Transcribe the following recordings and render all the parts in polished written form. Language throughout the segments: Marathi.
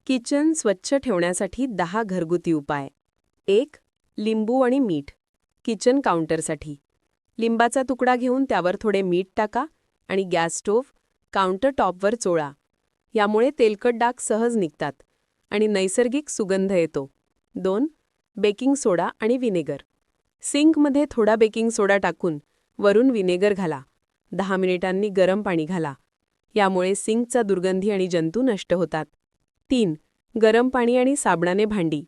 किचन स्वच्छ ठेवण्यासाठी 10 घरगुती उपाय. 1. लिंबू आणि मीठ. किचन काउंटरसाठी लिंबाचा तुकडा घेऊन त्यावर थोडे मीठ टाका आणि गॅस स्टोव्ह काउंटर टॉपवर चोळा. यामुळे तेलकट डाग सहज निघतात आणि नैसर्गिक सुगंध येतो. 2. बेकिंग सोडा आणि विनेगर. सिंकमध्ये थोडा बेकिंग सोडा टाकून वरून विनेगर घाला. 10 मिनिटांनी गरम पाणी घाला. यामुळे सिंकचा दुर्गंधी आणि जंतू नष्ट होतात. 3. गरम पाणी आणि साबणाने भांडी.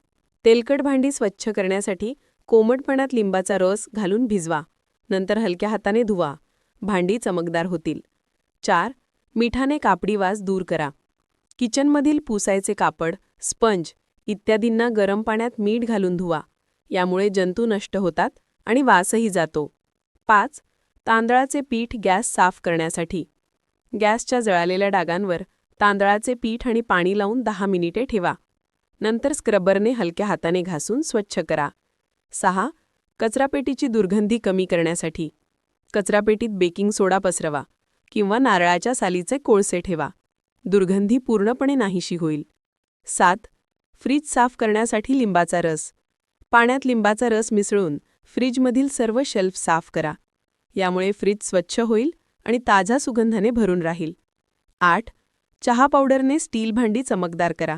तेलकट भांडी स्वच्छ करण्यासाठी कोमट पाण्यात लिंबाचा रस घालून भिजवा. नंतर हलक्या हाताने धुवा. भांडी चमकदार होतील. 4. मिठाने कापडी वास दूर करा. किचनमधील पुसायचे कापड, स्पंज इत्यादींना गरम पाण्यात मीठ घालून धुवा. यामुळे जंतू नष्ट होतात आणि वासही जातो. 5. तांदळाचे पीठ गॅस साफ करण्यासाठी गॅसच्या जळालेल्या डागांवर तांदळाचे पीठ आणि पाणी लावून 10 मिनिटे ठेवा. नंतर स्क्रबरने हलक्या हाताने घासून स्वच्छ करा. 6. कचरापेटीची दुर्गंधी कमी करण्यासाठी कचरापेटीत बेकिंग सोडा पसरवा किंवा नारळाच्या सालीचे कोळसे ठेवा. दुर्गंधी पूर्णपणे नाहीशी होईल. 7. फ्रीज साफ करण्यासाठी लिंबाचा रस. पाण्यात लिंबाचा रस मिसळून फ्रीजमधील सर्व शेल्फ साफ करा. यामुळे फ्रीज स्वच्छ होईल आणि ताजा सुगंधाने भरून राहील. 8. चहा पावडरने स्टील भांडी चमकदार करा.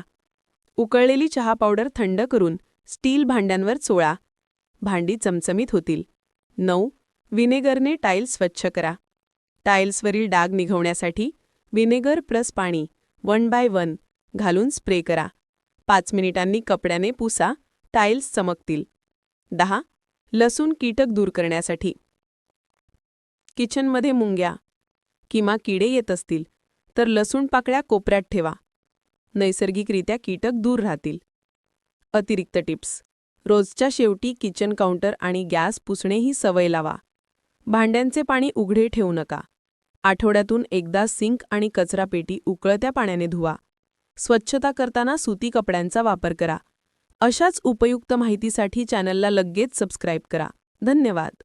उकळलेली चहा पावडर थंड करून स्टील भांड्यांवर चोळा. भांडी चमचमीत होतील. 9. विनेगरने टाईल्स स्वच्छ करा. टाईल्सवरील डाग निघवण्यासाठी विनेगर प्लस पाणी 1/1 घालून स्प्रे करा. 5 मिनिटांनी कपड्याने पुसा. टाईल्स चमकतील. 10. लसूण कीटक दूर करण्यासाठी किचनमध्ये मुंग्या किंवा किडे येत असतील तर लसूण पाकळ्या कोपऱ्यात ठेवा. नैसर्गिकरित्या कीटक दूर राहतील. अतिरिक्त टिप्स. रोजच्या शेवटी किचन काउंटर आणि गॅस पुसणे ही सवय लावा. भांड्यांचे पाणी उघडे ठेवू नका. आठवड्यातून एकदा सिंक आणि कचरापेटी उकळत्या पाण्याने धुवा. स्वच्छता करताना सुती कपड्यांचा वापर करा. अशाच उपयुक्त माहितीसाठी चॅनलला लगेच सबस्क्राईब करा. धन्यवाद.